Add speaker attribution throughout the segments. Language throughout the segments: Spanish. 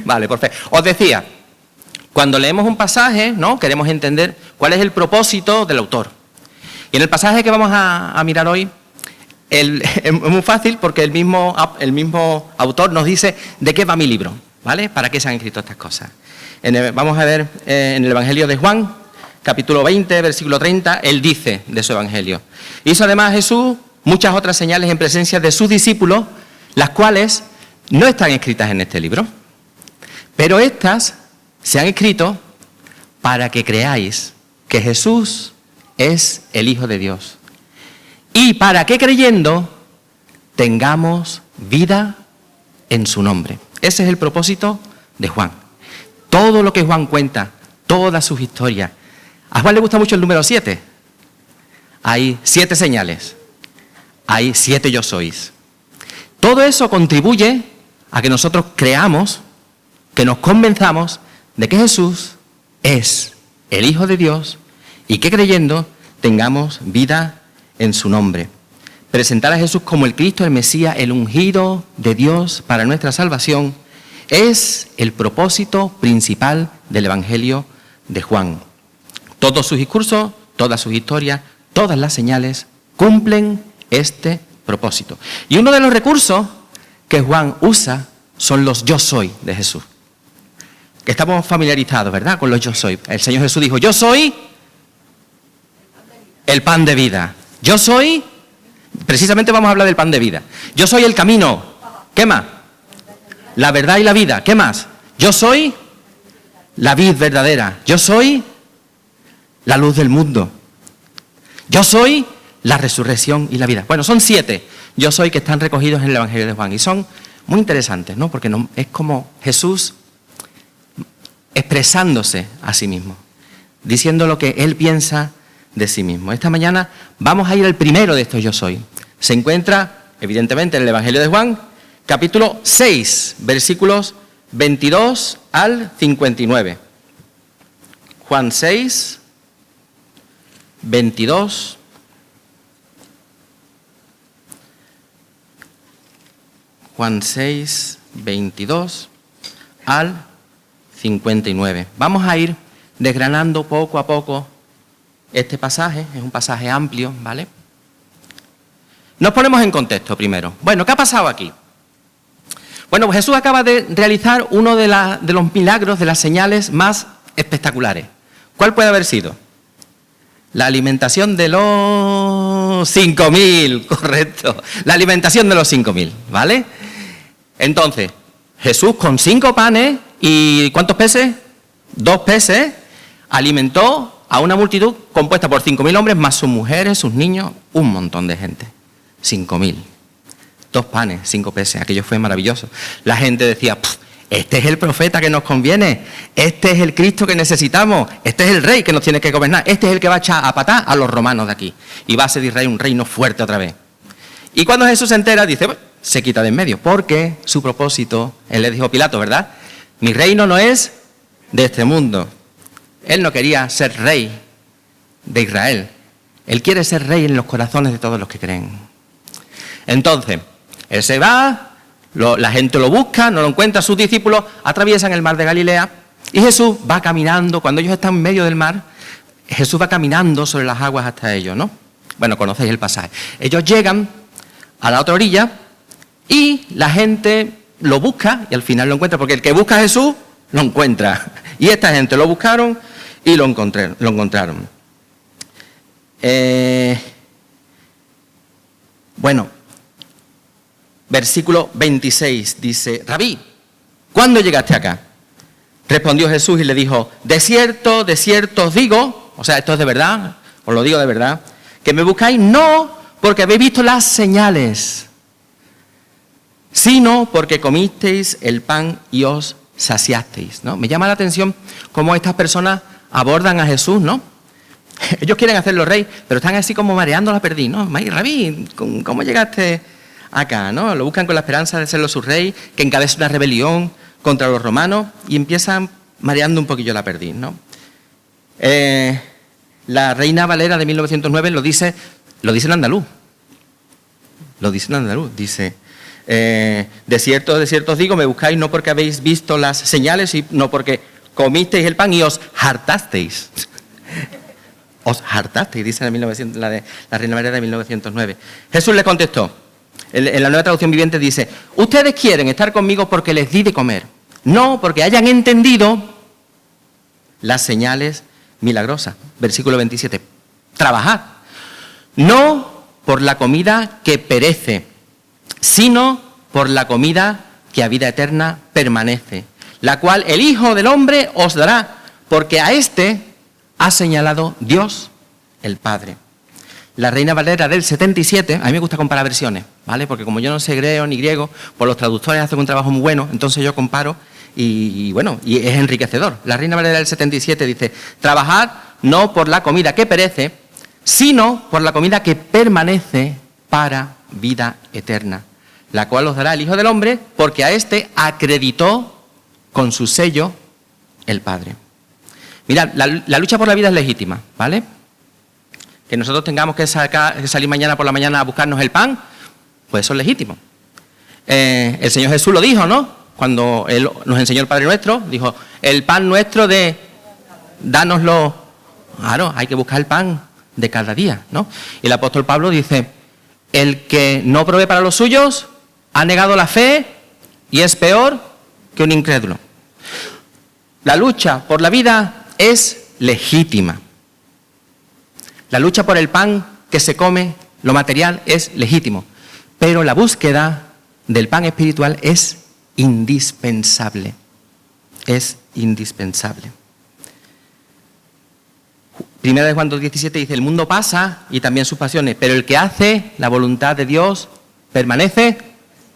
Speaker 1: Vale, perfecto. Os decía, cuando leemos un pasaje, ¿no?, queremos entender cuál es el propósito del autor. Y en el pasaje que vamos a mirar hoy, es muy fácil porque el mismo autor nos dice de qué va mi libro, ¿vale? ¿Para qué se han escrito estas cosas? Vamos a ver en el Evangelio de Juan, capítulo 20, versículo 30, él dice de su Evangelio: hizo además Jesús muchas otras señales en presencia de sus discípulos, las cuales no están escritas en este libro, pero estas se han escrito para que creáis que Jesús es el Hijo de Dios, y para que creyendo tengamos vida en su nombre. Ese es el propósito de Juan. Todo lo que Juan cuenta, todas sus historias. A Juan le gusta mucho el número 7. Hay 7 señales, hay 7 yo sois. Todo eso contribuye a que nosotros creamos, que nos convenzamos de que Jesús es el Hijo de Dios y que creyendo tengamos vida en su nombre. Presentar a Jesús como el Cristo, el Mesías, el ungido de Dios para nuestra salvación es el propósito principal del Evangelio de Juan. Todos sus discursos, todas sus historias, todas las señales cumplen este propósito. Y uno de los recursos que Juan usa son los yo soy de Jesús. Que estamos familiarizados, ¿verdad?, con los yo soy. El Señor Jesús dijo: yo soy el pan de vida. Yo soy, precisamente vamos a hablar del pan de vida. Yo soy el camino. ¿Qué más? La verdad y la vida. ¿Qué más? Yo soy la vid verdadera. Yo soy la luz del mundo. Yo soy la resurrección y la vida. Bueno, son 7 yo soy que están recogidos en el Evangelio de Juan y son muy interesantes, ¿no? Porque es como Jesús expresándose a sí mismo, diciendo lo que él piensa de sí mismo. Esta mañana vamos a ir al primero de estos yo soy. Se encuentra, evidentemente, en el Evangelio de Juan, capítulo 6, versículos 22 al 59. Juan 6, 22 Juan 6, 22 al 59. Vamos a ir desgranando poco a poco este pasaje. Es un pasaje amplio, ¿vale? Nos ponemos en contexto primero. Bueno, ¿qué ha pasado aquí? Bueno, pues Jesús acaba de realizar uno de los milagros, de las señales más espectaculares. ¿Cuál puede haber sido? La alimentación de los 5.000, correcto. La alimentación de los 5.000, ¿vale? Entonces, Jesús con 5 panes y ¿cuántos peces? 2 peces, alimentó a una multitud compuesta por 5.000 hombres, más sus mujeres, sus niños, un montón de gente. 5.000. 2 panes, 5 peces, aquello fue maravilloso. La gente decía: este es el profeta que nos conviene, este es el Cristo que necesitamos, este es el rey que nos tiene que gobernar, este es el que va a echar a patar a los romanos de aquí y va a ser Israel un reino fuerte otra vez. Y cuando Jesús se entera, dice, se quita de en medio, porque su propósito, él le dijo a Pilato, ¿verdad? Mi reino no es de este mundo. Él no quería ser rey de Israel, él quiere ser rey en los corazones de todos los que creen. Entonces, él se va, la gente lo busca, no lo encuentra, sus discípulos atraviesan el mar de Galilea y Jesús va caminando. Cuando ellos están en medio del mar, Jesús va caminando sobre las aguas hasta ellos, ¿no? Bueno, conocéis el pasaje. Ellos llegan a la otra orilla y la gente lo busca y al final lo encuentra, porque el que busca a Jesús lo encuentra. Y esta gente lo buscaron y lo encontraron. Bueno, versículo 26 dice: Rabí, ¿cuándo llegaste acá? Respondió Jesús y le dijo: de cierto os digo, o sea, esto es de verdad, os lo digo de verdad, que me buscáis no porque habéis visto las señales, sino porque comisteis el pan y os saciasteis, ¿no? Me llama la atención cómo estas personas abordan a Jesús, ¿no? Ellos quieren hacerlo rey, pero están así como mareando la perdiz, ¿no? Rabí, ¿cómo llegaste acá, no? Lo buscan con la esperanza de serlo su rey, que encabece una rebelión contra los romanos y empiezan mareando un poquillo la perdiz, ¿no? La Reina Valera de 1909 lo dice en andaluz. Lo dice en andaluz, dice, de cierto os digo, me buscáis no porque habéis visto las señales, sino porque comisteis el pan y os hartasteis. Os hartasteis, dice la Reina Valera de 1909. Jesús le contestó, en la Nueva Traducción Viviente dice, ustedes quieren estar conmigo porque les di de comer, no porque hayan entendido las señales milagrosas. Versículo 27, trabajad, no por la comida que perece, sino por la comida que a vida eterna permanece, la cual el Hijo del Hombre os dará, porque a éste ha señalado Dios el Padre. La Reina Valera del 77, a mí me gusta comparar versiones, ¿vale? Porque como yo no sé griego ni griego, pues los traductores hacen un trabajo muy bueno, entonces yo comparo y es enriquecedor. La Reina Valera del 77 dice, trabajad no por la comida que perece, sino por la comida que permanece para vida eterna, la cual os dará el Hijo del Hombre, porque a éste acreditó con su sello el Padre. Mirad, la lucha por la vida es legítima, ¿vale? Que nosotros tengamos que salir mañana por la mañana a buscarnos el pan, pues eso es legítimo. El Señor Jesús lo dijo, ¿no? Cuando Él nos enseñó el Padre Nuestro, dijo, el pan nuestro dánoslo. Claro, hay que buscar el pan de cada día, ¿no? Y el apóstol Pablo dice, el que no provee para los suyos ha negado la fe y es peor que un incrédulo. La lucha por la vida es legítima. La lucha por el pan que se come, lo material, es legítimo. Pero la búsqueda del pan espiritual es indispensable. Es indispensable. Primera de Juan 2:17 dice, el mundo pasa y también sus pasiones, pero el que hace la voluntad de Dios permanece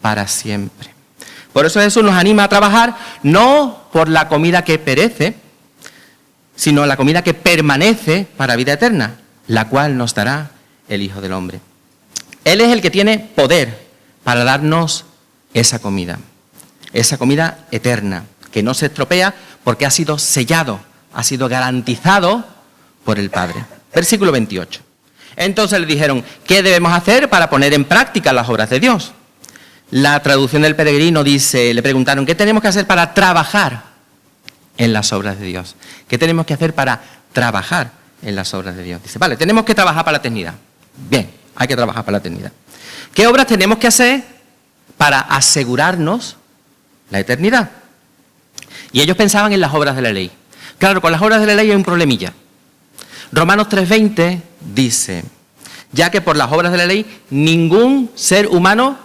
Speaker 1: para siempre. Por eso Jesús nos anima a trabajar no por la comida que perece, sino la comida que permanece para vida eterna, la cual nos dará el Hijo del Hombre. Él es el que tiene poder para darnos esa comida eterna, que no se estropea porque ha sido sellado, ha sido garantizado por el Padre. Versículo 28. Entonces le dijeron, ¿qué debemos hacer para poner en práctica las obras de Dios? La traducción del Peregrino dice, le preguntaron, ¿qué tenemos que hacer para trabajar en las obras de Dios? ¿Qué tenemos que hacer para trabajar en las obras de Dios? Dice, vale, tenemos que trabajar para la eternidad. Bien, hay que trabajar para la eternidad. ¿Qué obras tenemos que hacer para asegurarnos la eternidad? Y ellos pensaban en las obras de la ley. Claro, con las obras de la ley hay un problemilla. Romanos 3:20 dice, ya que por las obras de la ley ningún ser humano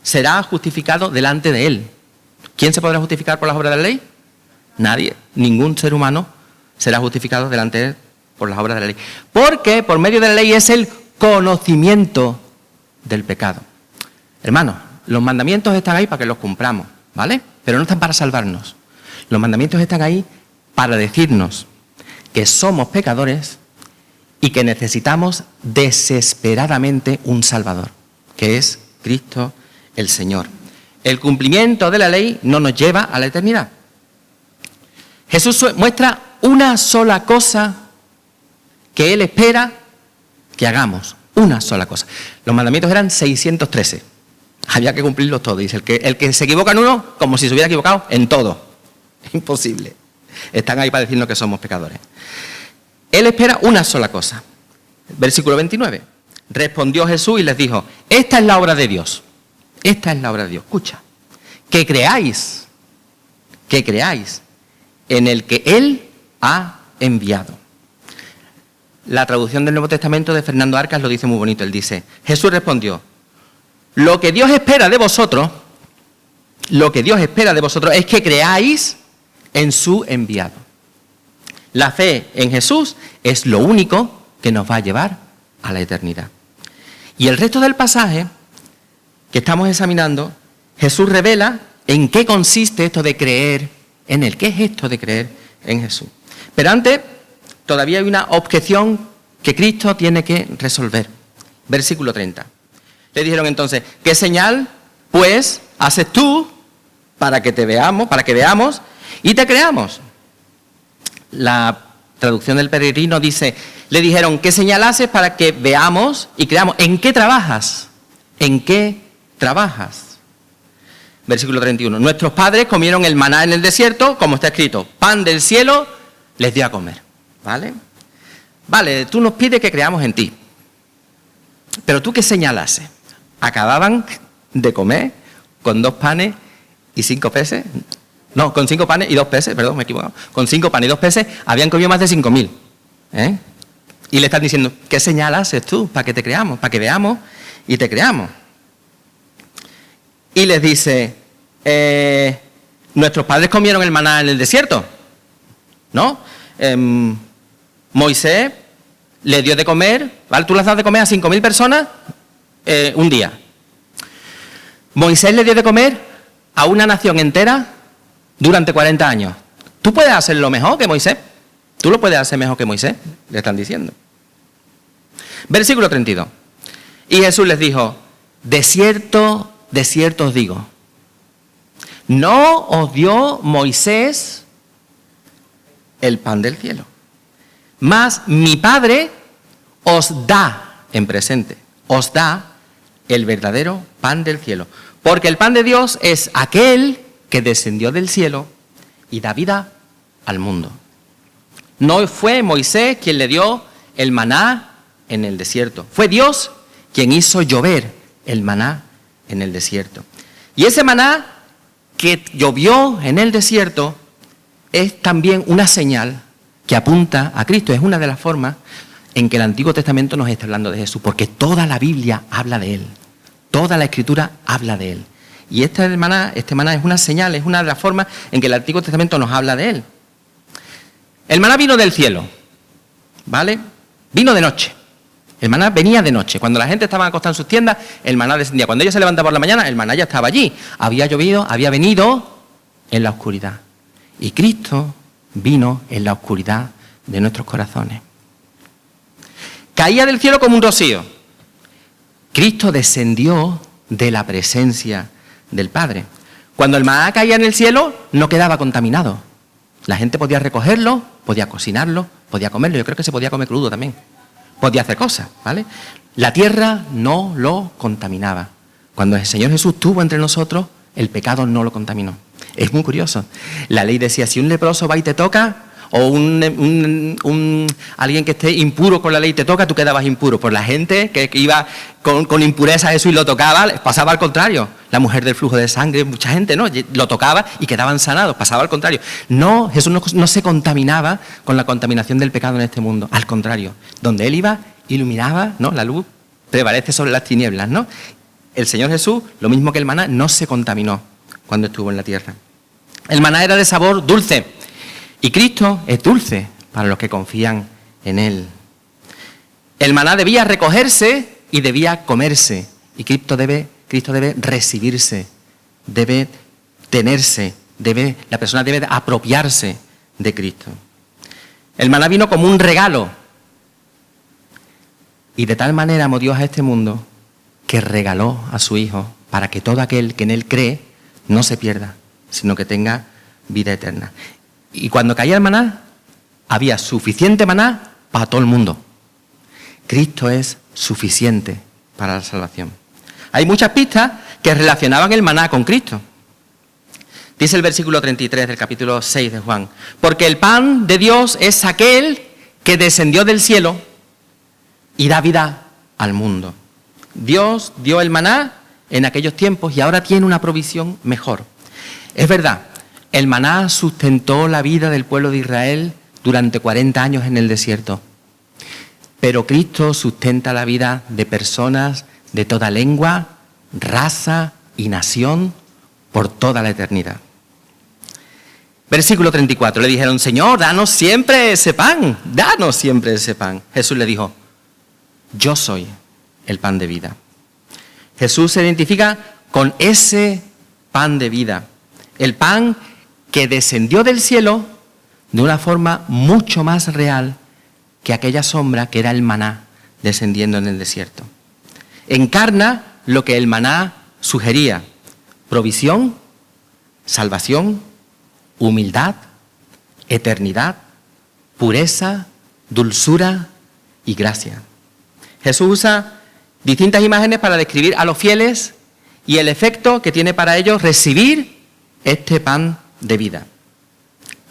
Speaker 1: será justificado delante de él. ¿Quién se podrá justificar por las obras de la ley? Nadie. Ningún ser humano será justificado delante de él por las obras de la ley. Porque por medio de la ley es el conocimiento del pecado. Hermanos, los mandamientos están ahí para que los cumplamos, ¿vale? Pero no están para salvarnos. Los mandamientos están ahí para decirnos que somos pecadores y que necesitamos desesperadamente un Salvador, que es Cristo el Señor. El cumplimiento de la ley no nos lleva a la eternidad. Jesús muestra una sola cosa que Él espera que hagamos. Una sola cosa. Los mandamientos eran 613. Había que cumplirlos todos. Dice, el que se equivoca en uno, como si se hubiera equivocado en todo. Imposible. Están ahí para decirnos que somos pecadores. Él espera una sola cosa. Versículo 29. Respondió Jesús y les dijo, esta es la obra de Dios. Esta es la obra de Dios. Escucha. Que creáis en el que Él ha enviado. La traducción del Nuevo Testamento de Fernando Arcas lo dice muy bonito. Él dice, Jesús respondió, lo que Dios espera de vosotros es que creáis en su enviado. La fe en Jesús es lo único que nos va a llevar a la eternidad. Y el resto del pasaje que estamos examinando, Jesús revela en qué consiste esto de creer en Él. ¿Qué es esto de creer en Jesús? Pero antes, todavía hay una objeción que Cristo tiene que resolver. Versículo 30. Le dijeron entonces, ¿qué señal, pues, haces tú para que veamos y te creamos? La traducción del Peregrino dice, le dijeron, ¿qué señal haces para que veamos y creamos? ¿En qué trabajas? ¿en qué trabajas? Versículo 31. Nuestros padres comieron el maná en el desierto, como está escrito, pan del cielo les dio a comer. ¿Vale? Vale, tú nos pides que creamos en ti. Pero tú, ¿qué señalases? Acababan de comer con 2 panes y 5 peces. No, con 5 panes y 2 peces, perdón, me he equivocado. Con 5 panes y 2 peces habían comido más de 5.000. Y le están diciendo, ¿qué señal haces tú para que te creamos? Para que veamos y te creamos. Y les dice, nuestros padres comieron el maná en el desierto, ¿no? Moisés le dio de comer, ¿vale? Tú le has dado de comer a 5.000 personas un día. Moisés le dio de comer a una nación entera durante 40 años. ¿Tú puedes hacerlo mejor que Moisés? ¿Tú lo puedes hacer mejor que Moisés? Le están diciendo. Versículo 32. Y Jesús les dijo, de cierto os digo, no os dio Moisés el pan del cielo, mas mi Padre os da, en presente, os da el verdadero pan del cielo. Porque el pan de Dios es aquel que descendió del cielo y da vida al mundo. No fue Moisés quien le dio el maná en el desierto. Fue Dios quien hizo llover el maná en el desierto. Y ese maná que llovió en el desierto es también una señal que apunta a Cristo. Es una de las formas en que el Antiguo Testamento nos está hablando de Jesús, porque toda la Biblia habla de Él. Toda la Escritura habla de Él. Y este maná es una señal, es una de las formas en que el Antiguo Testamento nos habla de Él. El maná vino del cielo, ¿vale? Vino de noche. El maná venía de noche. Cuando la gente estaba acostada en sus tiendas, el maná descendía. Cuando ella se levantaba por la mañana, el maná ya estaba allí. Había llovido, había venido en la oscuridad. Y Cristo vino en la oscuridad de nuestros corazones. Caía del cielo como un rocío. Cristo descendió de la presencia del Padre. Cuando el maná caía en el cielo, no quedaba contaminado. La gente podía recogerlo, podía cocinarlo, podía comerlo. Yo creo que se podía comer crudo también. Podía hacer cosas, ¿vale? La tierra no lo contaminaba. Cuando el Señor Jesús estuvo entre nosotros, el pecado no lo contaminó. Es muy curioso. La ley decía, si un leproso va y te toca, o alguien que esté impuro con la ley te toca, tú quedabas impuro. Por la gente que iba con impureza a Jesús y lo tocaba, pasaba al contrario. La mujer del flujo de sangre, mucha gente, ¿no? Lo tocaba y quedaban sanados, pasaba al contrario. No, Jesús no se contaminaba con la contaminación del pecado en este mundo. Al contrario, donde Él iba, iluminaba, ¿no? La luz prevalece sobre las tinieblas, ¿no? El Señor Jesús, lo mismo que el maná, no se contaminó cuando estuvo en la tierra. El maná era de sabor dulce. Y Cristo es dulce para los que confían en Él. El maná debía recogerse y debía comerse. Y Cristo debe recibirse, debe tenerse, la persona debe apropiarse de Cristo. El maná vino como un regalo. Y de tal manera amó Dios a este mundo que regaló a su Hijo para que todo aquel que en Él cree no se pierda, sino que tenga vida eterna. Y cuando caía el maná, había suficiente maná para todo el mundo. Cristo es suficiente para la salvación. Hay muchas pistas que relacionaban el maná con Cristo. Dice el versículo 33 del capítulo 6 de Juan, porque el pan de Dios es aquel que descendió del cielo y da vida al mundo. Dios dio el maná en aquellos tiempos y ahora tiene una provisión mejor. Es verdad. El maná sustentó la vida del pueblo de Israel durante 40 años en el desierto. Pero Cristo sustenta la vida de personas de toda lengua, raza y nación por toda la eternidad. Versículo 34. Le dijeron, Señor, danos siempre ese pan. Danos siempre ese pan. Jesús le dijo, yo soy el pan de vida. Jesús se identifica con ese pan de vida. El pan que descendió del cielo de una forma mucho más real que aquella sombra que era el maná descendiendo en el desierto. Encarna lo que el maná sugería: provisión, salvación, humildad, eternidad, pureza, dulzura y gracia. Jesús usa Distintas imágenes para describir a los fieles y el efecto que tiene para ellos recibir este pan de vida.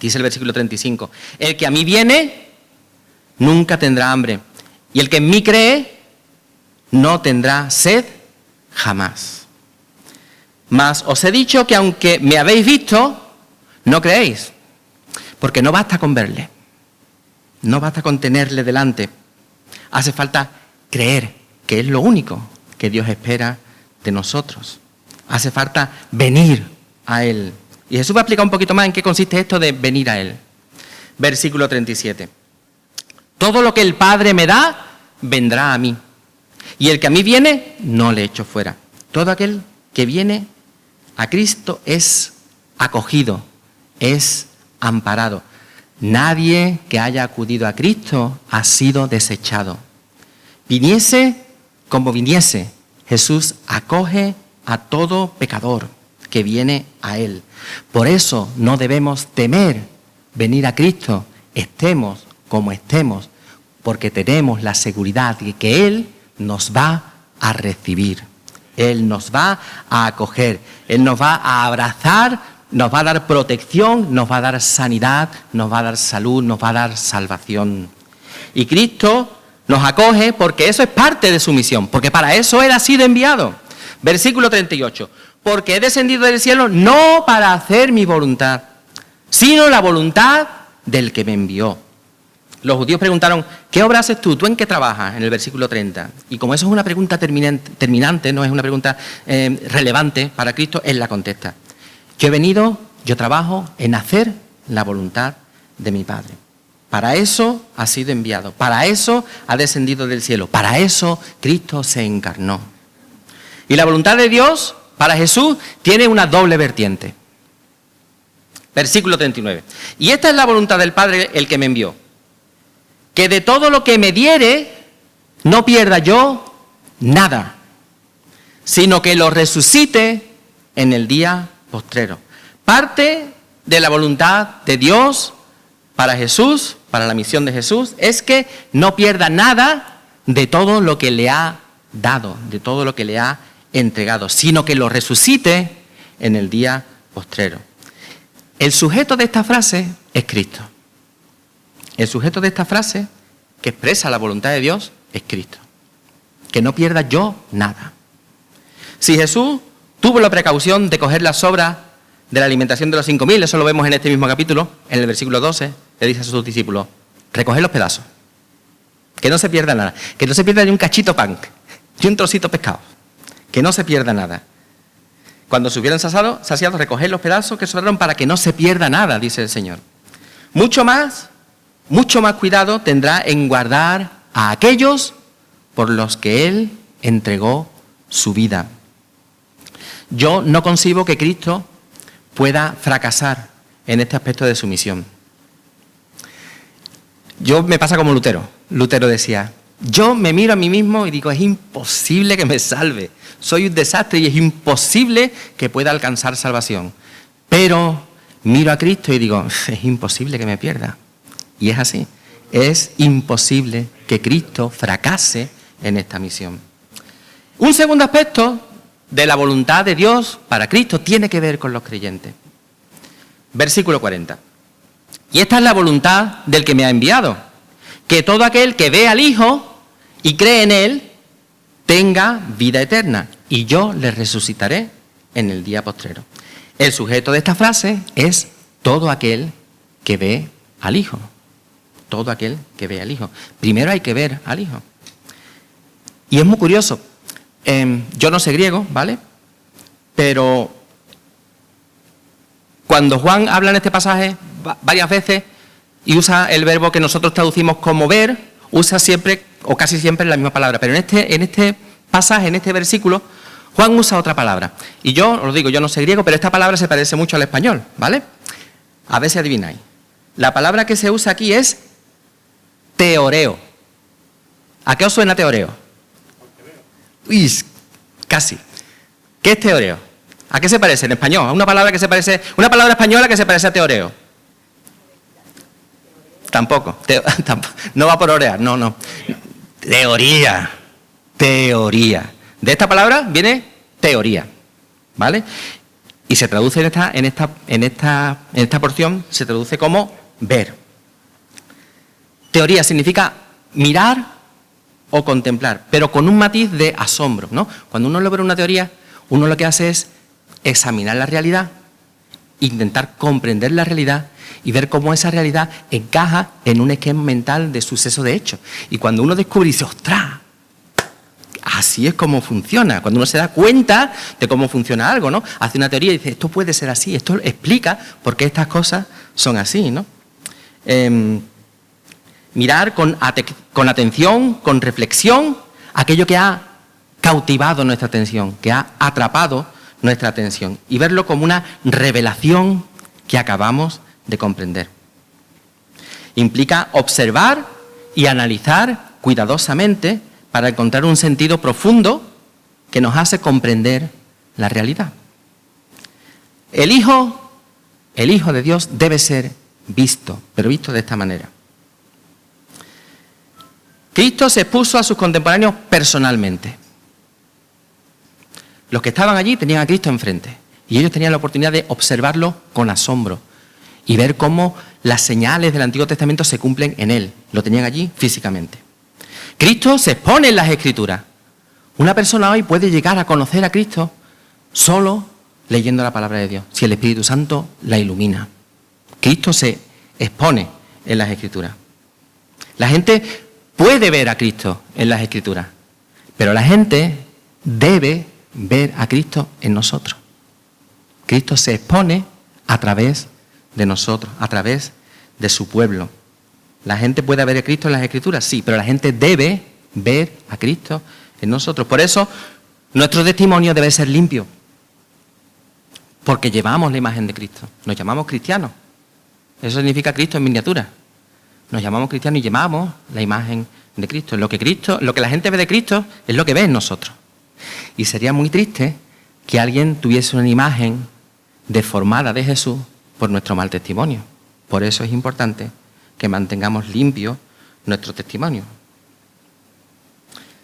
Speaker 1: Dice el versículo 35, el que a mí viene nunca tendrá hambre, y el que en mí cree no tendrá sed jamás. Mas os he dicho que aunque me habéis visto, no creéis, porque no basta con verle, no basta con tenerle delante, hace falta creer, que es lo único que Dios espera de nosotros. Hace falta venir a Él. Y Jesús va a explicar un poquito más en qué consiste esto de venir a Él. Versículo 37. Todo lo que el Padre me da, vendrá a mí. Y el que a mí viene, no le echo fuera. Todo aquel que viene a Cristo es acogido, es amparado. Nadie que haya acudido a Cristo ha sido desechado. Viniese como viniese, Jesús acoge a todo pecador que viene a Él. Por eso no debemos temer venir a Cristo, estemos como estemos, porque tenemos la seguridad de que Él nos va a recibir. Él nos va a acoger, Él nos va a abrazar, nos va a dar protección, nos va a dar sanidad, nos va a dar salud, nos va a dar salvación. Y Cristo nos acoge porque eso es parte de su misión, porque para eso Él ha sido enviado. Versículo 38. Porque he descendido del cielo no para hacer mi voluntad, sino la voluntad del que me envió. Los judíos preguntaron, ¿qué obra haces tú? ¿Tú en qué trabajas? En el versículo 30. Y como eso es una pregunta terminante, no es una pregunta relevante para Cristo, Él la contesta. Yo he venido, yo trabajo en hacer la voluntad de mi Padre. Para eso ha sido enviado, para eso ha descendido del cielo, para eso Cristo se encarnó. Y la voluntad de Dios para Jesús tiene una doble vertiente. Versículo 39. Y esta es la voluntad del Padre, el que me envió. Que de todo lo que me diere, no pierda yo nada, sino que lo resucite en el día postrero. Parte de la voluntad de Dios para Jesús, para la misión de Jesús, es que no pierda nada de todo lo que le ha dado, de todo lo que le ha entregado, sino que lo resucite en el día postrero. El sujeto de esta frase es Cristo. El sujeto de esta frase, que expresa la voluntad de Dios, es Cristo. Que no pierda yo nada. Si Jesús tuvo la precaución de coger las sobras de la alimentación de los 5.000, eso lo vemos en este mismo capítulo, en el versículo 12, le dice a sus discípulos, recoged los pedazos, que no se pierda nada, que no se pierda ni un cachito pan, ni un trocito pescado, que no se pierda nada. Cuando se hubieran saciado, recoged los pedazos que sobraron para que no se pierda nada, dice el Señor. Mucho más cuidado tendrá en guardar a aquellos por los que Él entregó su vida. Yo no concibo que Cristo pueda fracasar en este aspecto de su misión. Yo me pasa como Lutero. Lutero decía, yo me miro a mí mismo y digo, es imposible que me salve. Soy un desastre y es imposible que pueda alcanzar salvación. Pero miro a Cristo y digo, es imposible que me pierda. Y es así. Es imposible que Cristo fracase en esta misión. Un segundo aspecto de la voluntad de Dios para Cristo tiene que ver con los creyentes. Versículo 40. Y esta es la voluntad del que me ha enviado, que todo aquel que ve al Hijo y cree en Él tenga vida eterna, y yo le resucitaré en el día postrero. El sujeto de esta frase es todo aquel que ve al Hijo. Todo aquel que ve al Hijo. Primero hay que ver al Hijo. Y es muy curioso. Yo no sé griego, ¿vale? Pero cuando Juan habla en este pasaje varias veces y usa el verbo que nosotros traducimos como ver, usa siempre o casi siempre la misma palabra. Pero en este pasaje, en este versículo, Juan usa otra palabra. Y yo os digo, yo no sé griego, pero esta palabra se parece mucho al español, ¿vale? A ver si adivináis. La palabra que se usa aquí es teoreo. ¿A qué os suena teoreo? Uy, casi. ¿Qué es teoreo? ¿A qué se parece en español? A una palabra española que se parece a teoreo. Tampoco. No va por orear, no. Teoría. teoría. De esta palabra viene teoría, ¿vale? Y se traduce en esta porción, se traduce como ver. Teoría significa mirar o contemplar, pero con un matiz de asombro, ¿no? Cuando uno logra una teoría, uno lo que hace es examinar la realidad, intentar comprender la realidad y ver cómo esa realidad encaja en un esquema mental de suceso de hecho. Y cuando uno descubre y dice, ¡ostras! Así es como funciona. Cuando uno se da cuenta de cómo funciona algo, ¿no? Hace una teoría y dice, esto puede ser así, esto explica por qué estas cosas son así, ¿no? Mirar con atención, con reflexión, aquello que ha cautivado nuestra atención, que ha atrapado nuestra atención, y verlo como una revelación que acabamos de comprender. Implica observar y analizar cuidadosamente para encontrar un sentido profundo que nos hace comprender la realidad. El Hijo de Dios debe ser visto, pero visto de esta manera. Cristo se expuso a sus contemporáneos personalmente. Los que estaban allí tenían a Cristo enfrente y ellos tenían la oportunidad de observarlo con asombro y ver cómo las señales del Antiguo Testamento se cumplen en Él. Lo tenían allí físicamente. Cristo se expone en las Escrituras. Una persona hoy puede llegar a conocer a Cristo solo leyendo la palabra de Dios, si el Espíritu Santo la ilumina. Cristo se expone en las Escrituras. La gente puede ver a Cristo en las Escrituras, pero la gente debe ver a Cristo en nosotros. Cristo se expone a través de nosotros, a través de su pueblo. ¿La gente puede ver a Cristo en las Escrituras? Sí, pero la gente debe ver a Cristo en nosotros. Por eso, nuestro testimonio debe ser limpio, porque llevamos la imagen de Cristo. Nos llamamos cristianos. Eso significa Cristo en miniatura. Nos llamamos cristianos y llevamos la imagen de Cristo. Lo que la gente ve de Cristo es lo que ve en nosotros. Y sería muy triste que alguien tuviese una imagen deformada de Jesús por nuestro mal testimonio. Por eso es importante que mantengamos limpio nuestro testimonio.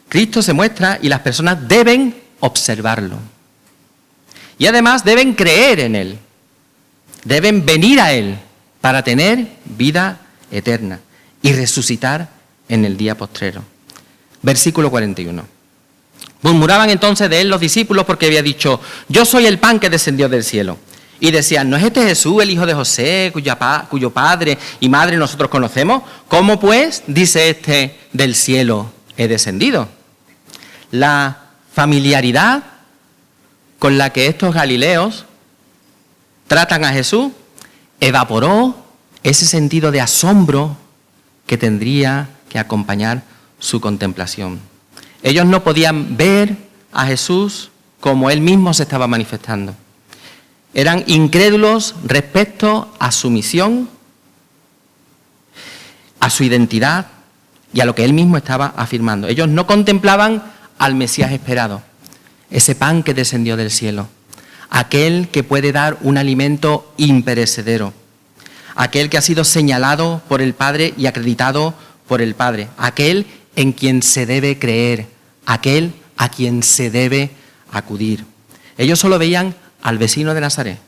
Speaker 1: Cristo se muestra y las personas deben observarlo. Y además deben creer en Él. Deben venir a Él para tener vida eterna y resucitar en el día postrero. Versículo 41. Murmuraban entonces de Él los discípulos porque había dicho, yo soy el pan que descendió del cielo. Y decían, ¿no es este Jesús, el hijo de José, cuyo padre y madre nosotros conocemos? ¿Cómo pues dice este del cielo he descendido? La familiaridad con la que estos galileos tratan a Jesús evaporó ese sentido de asombro que tendría que acompañar su contemplación. Ellos no podían ver a Jesús como Él mismo se estaba manifestando. Eran incrédulos respecto a su misión, a su identidad y a lo que Él mismo estaba afirmando. Ellos no contemplaban al Mesías esperado, ese pan que descendió del cielo, aquel que puede dar un alimento imperecedero, aquel que ha sido señalado por el Padre y acreditado por el Padre, aquel en quien se debe creer, aquel a quien se debe acudir. Ellos solo veían al vecino de Nazaret,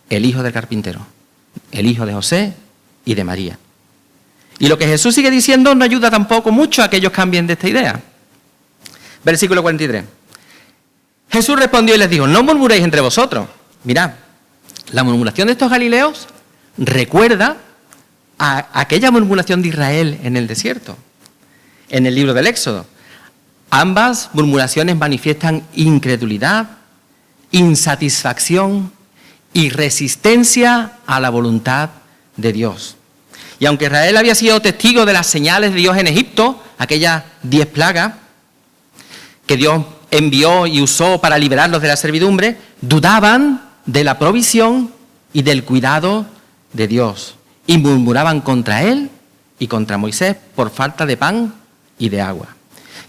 Speaker 1: el hijo del carpintero, el hijo de José y de María. Y lo que Jesús sigue diciendo no ayuda tampoco mucho a que ellos cambien de esta idea. Versículo 43. Jesús respondió y les dijo, no murmuréis entre vosotros. Mirad, la murmuración de estos galileos recuerda a aquella murmuración de Israel en el desierto, en el libro del Éxodo. Ambas murmuraciones manifiestan incredulidad, insatisfacción y resistencia a la voluntad de Dios. Y aunque Israel había sido testigo de las señales de Dios en Egipto, aquellas 10 plagas que Dios envió y usó para liberarlos de la servidumbre, dudaban de la provisión y del cuidado de Dios y murmuraban contra Él y contra Moisés por falta de pan y de agua.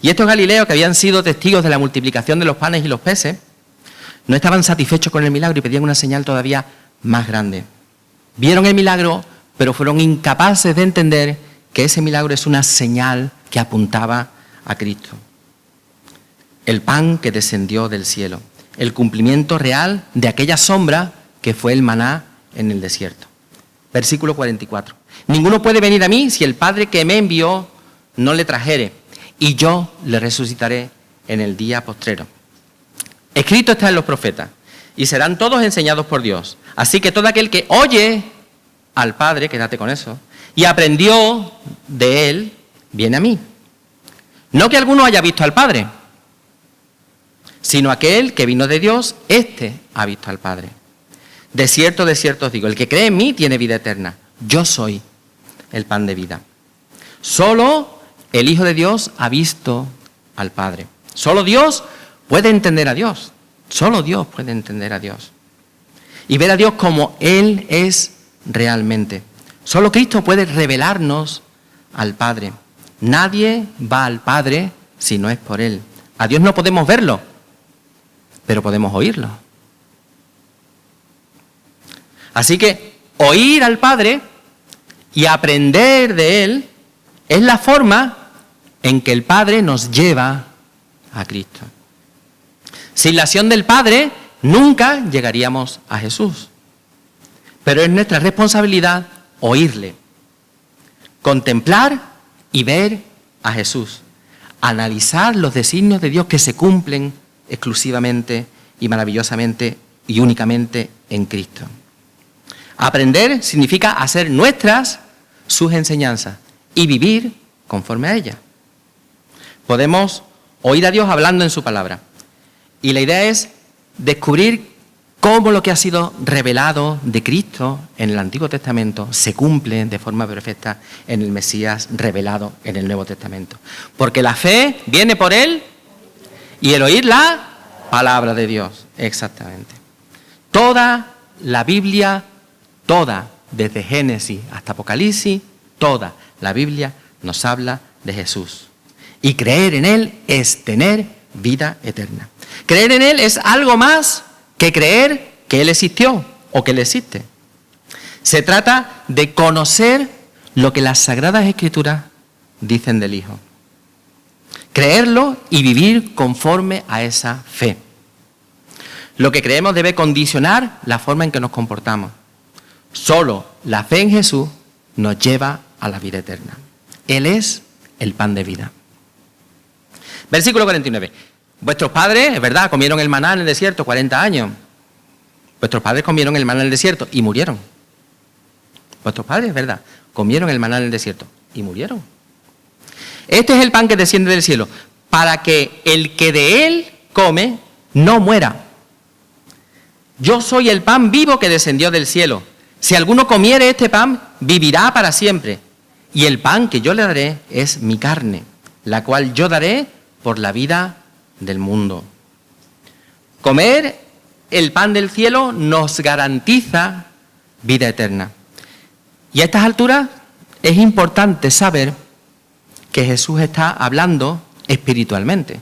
Speaker 1: Y estos galileos que habían sido testigos de la multiplicación de los panes y los peces, no estaban satisfechos con el milagro y pedían una señal todavía más grande. Vieron el milagro, pero fueron incapaces de entender que ese milagro es una señal que apuntaba a Cristo. el pan que descendió del cielo, el cumplimiento real de aquella sombra que fue el maná en el desierto. Versículo 44. Ninguno puede venir a mí si el Padre que me envió no le trajere, y yo le resucitaré en el día postrero. Escrito está en los profetas, y serán todos enseñados por Dios. Así que todo aquel que oye al Padre, quédate con eso, y aprendió de él, viene a mí. No que alguno haya visto al Padre, sino aquel que vino de Dios, éste ha visto al Padre. De cierto os digo, el que cree en mí tiene vida eterna. Yo soy el pan de vida. Solo el Hijo de Dios ha visto al Padre. Solo Dios puede entender a Dios. Solo Dios puede entender a Dios. Y ver a Dios como Él es realmente. Solo Cristo puede revelarnos al Padre. Nadie va al Padre si no es por Él. A Dios no podemos verlo, pero podemos oírlo. Así que oír al Padre y aprender de Él es la forma en que el Padre nos lleva a Cristo. Sin la acción del Padre nunca llegaríamos a Jesús. Pero es nuestra responsabilidad oírle, contemplar y ver a Jesús, analizar los designios de Dios que se cumplen exclusivamente y maravillosamente y únicamente en Cristo. Aprender significa hacer nuestras sus enseñanzas y vivir conforme a ellas. Podemos oír a Dios hablando en su palabra. Y la idea es descubrir cómo lo que ha sido revelado de Cristo en el Antiguo Testamento se cumple de forma perfecta en el Mesías revelado en el Nuevo Testamento. Porque la fe viene por Él y el oír la palabra de Dios. Exactamente. Toda la Biblia, toda, desde Génesis hasta Apocalipsis, toda la Biblia nos habla de Jesús. Y creer en Él es tener vida eterna. Creer en Él es algo más que creer que Él existió o que Él existe. Se trata de conocer lo que las Sagradas Escrituras dicen del Hijo. Creerlo y vivir conforme a esa fe. Lo que creemos debe condicionar la forma en que nos comportamos. Solo la fe en Jesús nos lleva a la vida eterna. Él es el pan de vida. Versículo 49. Vuestros padres, es verdad, comieron el maná en el desierto 40 años. Vuestros padres comieron el maná en el desierto y murieron. Vuestros padres, es verdad, comieron el maná en el desierto y murieron. Este es el pan que desciende del cielo, para que el que de él come no muera. Yo soy el pan vivo que descendió del cielo. Si alguno comiere este pan, vivirá para siempre. Y el pan que yo le daré es mi carne, la cual yo daré por la vida del mundo. Comer el pan del cielo nos garantiza vida eterna. Y a estas alturas es importante saber que Jesús está hablando espiritualmente.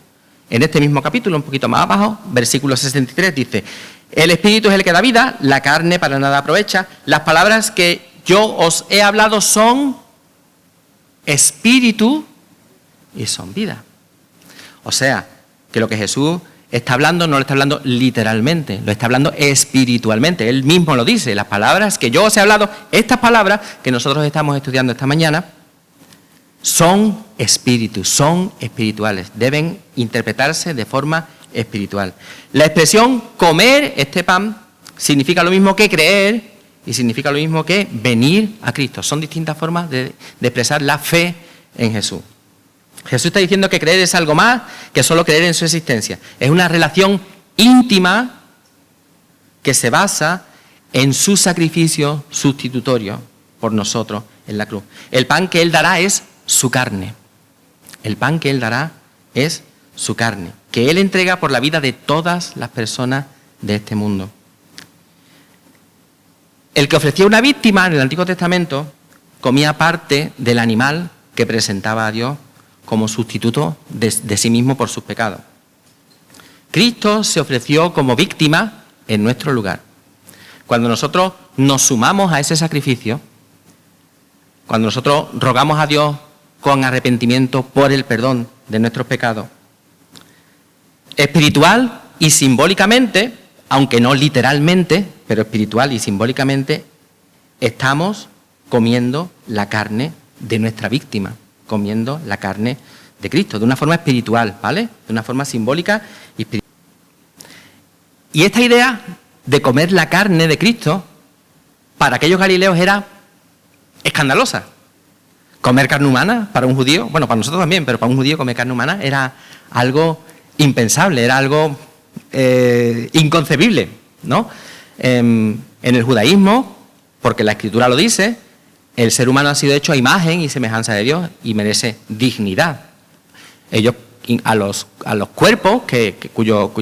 Speaker 1: En este mismo capítulo, un poquito más abajo, versículo 63, dice: el espíritu es el que da vida, la carne para nada aprovecha. Las palabras que yo os he hablado son espíritu y son vida. O sea, que lo que Jesús está hablando no lo está hablando literalmente, lo está hablando espiritualmente. Él mismo lo dice, las palabras que yo os he hablado, estas palabras que nosotros estamos estudiando esta mañana, son espíritus, son espirituales, deben interpretarse de forma espiritual. La expresión comer este pan significa lo mismo que creer y significa lo mismo que venir a Cristo. Son distintas formas de expresar la fe en Jesús. Jesús está diciendo que creer es algo más que solo creer en su existencia. Es una relación íntima que se basa en su sacrificio sustitutorio por nosotros en la cruz. El pan que Él dará es su carne. El pan que Él dará es su carne, que Él entrega por la vida de todas las personas de este mundo. El que ofrecía una víctima en el Antiguo Testamento comía parte del animal que presentaba a Dios como sustituto de sí mismo por sus pecados. Cristo se ofreció como víctima en nuestro lugar. Cuando nosotros nos sumamos a ese sacrificio, cuando nosotros rogamos a Dios con arrepentimiento por el perdón de nuestros pecados, Espiritual y simbólicamente, aunque no literalmente, pero espiritual y simbólicamente, estamos comiendo la carne de nuestra víctima, comiendo la carne de Cristo, de una forma espiritual, ¿vale? De una forma simbólica y espiritual. Y esta idea de comer la carne de Cristo, para aquellos galileos era escandalosa. Comer carne humana para un judío, bueno, para nosotros también, pero para un judío comer carne humana era algo impensable, era algo inconcebible, ¿no? En el judaísmo, porque la Escritura lo dice, el ser humano ha sido hecho a imagen y semejanza de Dios y merece dignidad. Ellos, a los cuerpos cuyo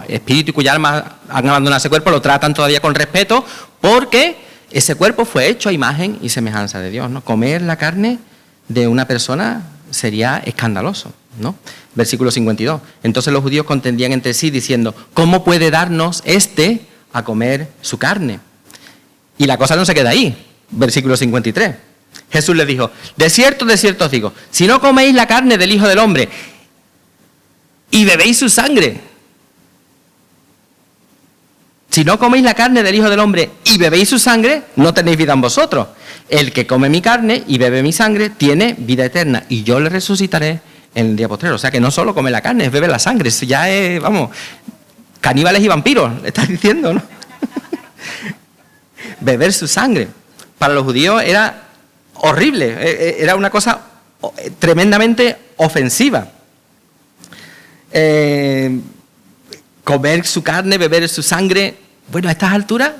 Speaker 1: espíritu y cuya alma han abandonado ese cuerpo, lo tratan todavía con respeto porque ese cuerpo fue hecho a imagen y semejanza de Dios, ¿no? Comer la carne de una persona sería escandaloso, ¿no? Versículo 52. Entonces los judíos contendían entre sí diciendo, ¿cómo puede darnos a comer su carne? Y la cosa no se queda ahí. Versículo 53. Jesús les dijo, de cierto os digo, si no coméis la carne del Hijo del Hombre y bebéis su sangre, si no coméis la carne del Hijo del Hombre y bebéis su sangre, no tenéis vida en vosotros. El que come mi carne y bebe mi sangre tiene vida eterna y yo le resucitaré en el día postrero. O sea que no solo come la carne, es beber la sangre. Eso ya es, vamos, caníbales y vampiros, le estás diciendo, ¿no? Beber su sangre. Para los judíos era horrible, era una cosa tremendamente ofensiva. Comer su carne, beber su sangre. Bueno, a estas alturas,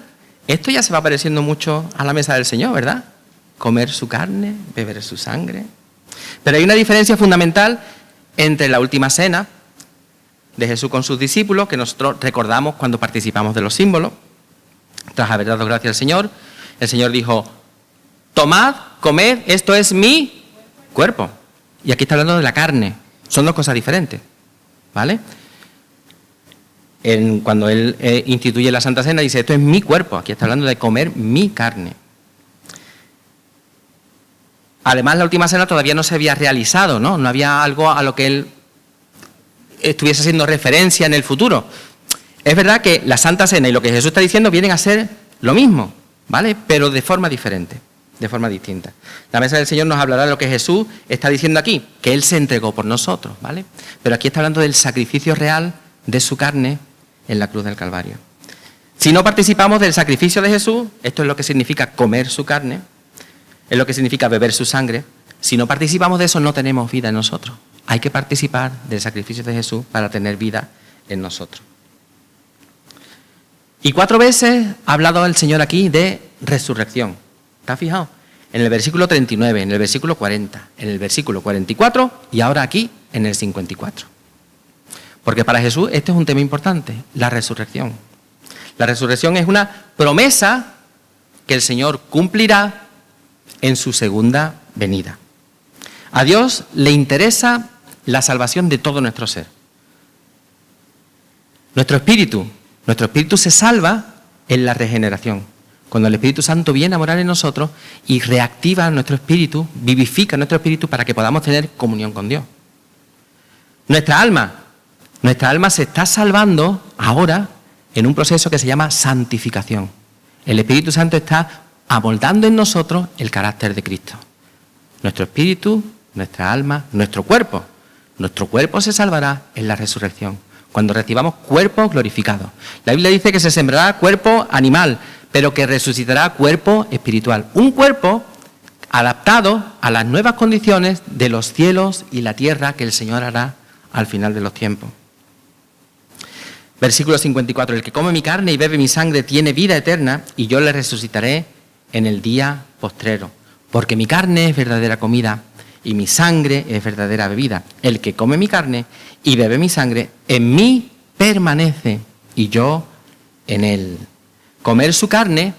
Speaker 1: esto ya se va pareciendo mucho a la mesa del Señor, ¿verdad? Comer su carne, beber su sangre. Pero hay una diferencia fundamental entre la última cena de Jesús con sus discípulos, que nosotros recordamos cuando participamos de los símbolos. Tras haber dado gracias al Señor, el Señor dijo, tomad, comed, esto es mi cuerpo. Y aquí está hablando de la carne. Son dos cosas diferentes, ¿vale? Cuando Él instituye la Santa Cena, dice, esto es mi cuerpo. Aquí está hablando de comer mi carne. Además, la última cena todavía no se había realizado, ¿no? No había algo a lo que Él estuviese haciendo referencia en el futuro. Es verdad que la Santa Cena y lo que Jesús está diciendo vienen a ser lo mismo, ¿vale? Pero de forma diferente, de forma distinta. La mesa del Señor nos hablará de lo que Jesús está diciendo aquí, que Él se entregó por nosotros, ¿vale? Pero aquí está hablando del sacrificio real de su carne en la cruz del Calvario. Si no participamos del sacrificio de Jesús, esto es lo que significa comer su carne, es lo que significa beber su sangre. Si no participamos de eso, no tenemos vida en nosotros. Hay que participar del sacrificio de Jesús para tener vida en nosotros. Y 4 veces ha hablado el Señor aquí de resurrección. ¿Te has fijado? En el versículo 39, en el versículo 40, en el versículo 44 y ahora aquí en el 54. Porque para Jesús este es un tema importante, la resurrección. La resurrección es una promesa que el Señor cumplirá en su segunda venida. A Dios le interesa la salvación de todo nuestro ser. Nuestro espíritu se salva en la regeneración. Cuando el Espíritu Santo viene a morar en nosotros y reactiva nuestro espíritu, vivifica nuestro espíritu para que podamos tener comunión con Dios. Nuestra alma se está salvando ahora en un proceso que se llama santificación. El Espíritu Santo está amoldando en nosotros el carácter de Cristo. Nuestro espíritu, nuestra alma, nuestro cuerpo. Nuestro cuerpo se salvará en la resurrección, cuando recibamos cuerpo glorificado. La Biblia dice que se sembrará cuerpo animal, pero que resucitará cuerpo espiritual. Un cuerpo adaptado a las nuevas condiciones de los cielos y la tierra que el Señor hará al final de los tiempos. Versículo 54. El que come mi carne y bebe mi sangre tiene vida eterna y yo le resucitaré en el día postrero. Porque mi carne es verdadera comida y mi sangre es verdadera bebida. El que come mi carne y bebe mi sangre, en mí permanece y yo en él. Comer su carne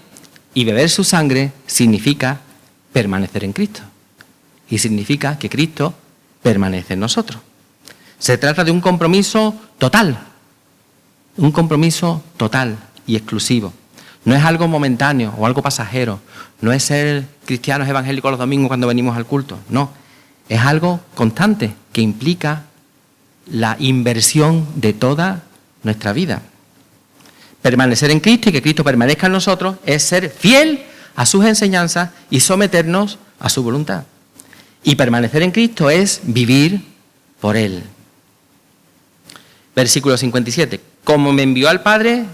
Speaker 1: y beber su sangre significa permanecer en Cristo. Y significa que Cristo permanece en nosotros. Se trata de un compromiso total. Un compromiso total y exclusivo. No es algo momentáneo o algo pasajero. No es ser cristianos evangélicos los domingos cuando venimos al culto. No. Es algo constante que implica la inversión de toda nuestra vida. Permanecer en Cristo y que Cristo permanezca en nosotros es ser fiel a sus enseñanzas y someternos a su voluntad. Y permanecer en Cristo es vivir por Él. Versículo 57. Como me envió el Padre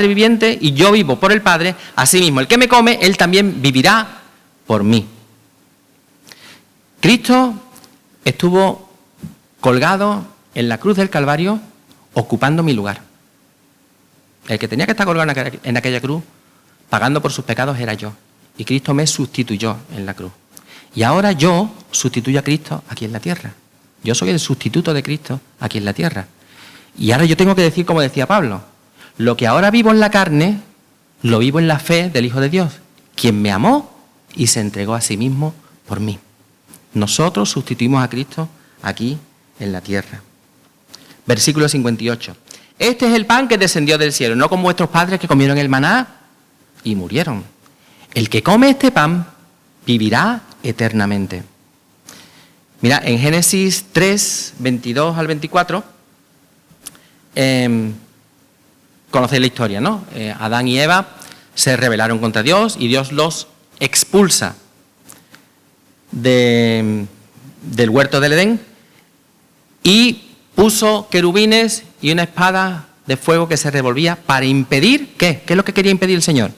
Speaker 1: viviente y yo vivo por el Padre, asimismo el que me come, Él también vivirá por mí. Cristo estuvo colgado en la cruz del Calvario ocupando mi lugar. El que tenía que estar colgado en aquella cruz, pagando por sus pecados, era yo. Y Cristo me sustituyó en la cruz. Y ahora yo sustituyo a Cristo aquí en la tierra. Yo soy el sustituto de Cristo aquí en la tierra. Y ahora yo tengo que decir, como decía Pablo, lo que ahora vivo en la carne, lo vivo en la fe del Hijo de Dios, quien me amó y se entregó a sí mismo por mí. Nosotros sustituimos a Cristo aquí en la tierra. Versículo 58. Este es el pan que descendió del cielo, no como vuestros padres que comieron el maná y murieron. El que come este pan vivirá eternamente. Mira, en Génesis 3, 22 al 24, conocéis la historia, ¿no? Adán y Eva se rebelaron contra Dios y Dios los expulsa del huerto del Edén y puso querubines y una espada de fuego que se revolvía para impedir, ¿qué? ¿Qué es lo que quería impedir el Señor?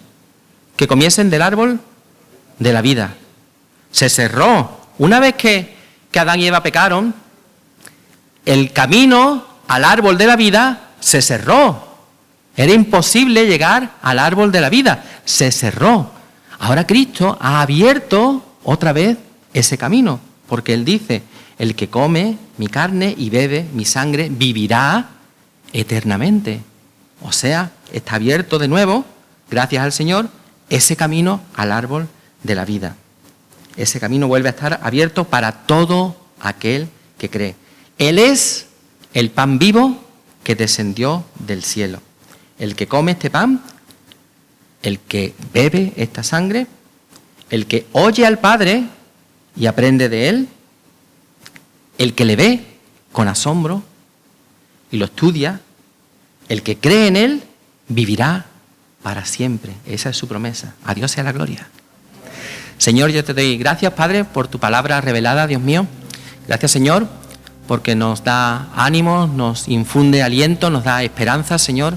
Speaker 1: Que comiesen del árbol de la vida. Se cerró. Una vez que Adán y Eva pecaron, el camino al árbol de la vida se cerró. Era imposible llegar al árbol de la vida. Se cerró. Ahora Cristo ha abierto otra vez ese camino, porque Él dice, el que come mi carne y bebe mi sangre vivirá eternamente. O sea, está abierto de nuevo, gracias al Señor, ese camino al árbol de la vida. Ese camino vuelve a estar abierto para todo aquel que cree. Él es el pan vivo que descendió del cielo. El que come este pan, el que bebe esta sangre, el que oye al Padre y aprende de Él, el que le ve con asombro y lo estudia, el que cree en Él, vivirá para siempre. Esa es su promesa. A Dios sea la gloria. Señor, yo te doy gracias, Padre, por tu palabra revelada, Dios mío. Gracias, Señor, porque nos da ánimo, nos infunde aliento, nos da esperanza, Señor.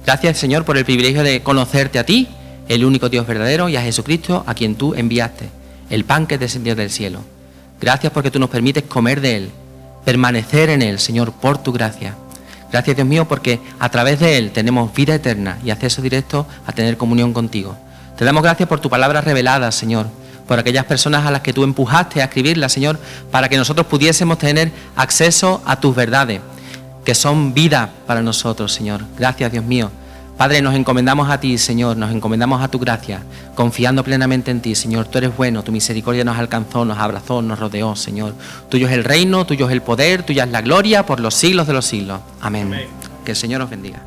Speaker 1: Gracias, Señor, por el privilegio de conocerte a ti, el único Dios verdadero, y a Jesucristo, a quien tú enviaste, el pan que descendió del cielo. Gracias porque tú nos permites comer de Él, permanecer en Él, Señor, por tu gracia. Gracias, Dios mío, porque a través de Él tenemos vida eterna y acceso directo a tener comunión contigo. Te damos gracias por tu palabra revelada, Señor, por aquellas personas a las que tú empujaste a escribirla, Señor, para que nosotros pudiésemos tener acceso a tus verdades, que son vida para nosotros, Señor. Gracias, Dios mío. Padre, nos encomendamos a ti, Señor, nos encomendamos a tu gracia, confiando plenamente en ti, Señor. Tú eres bueno, tu misericordia nos alcanzó, nos abrazó, nos rodeó, Señor. Tuyo es el reino, tuyo es el poder, tuya es la gloria por los siglos de los siglos. Amén. Que el Señor os bendiga.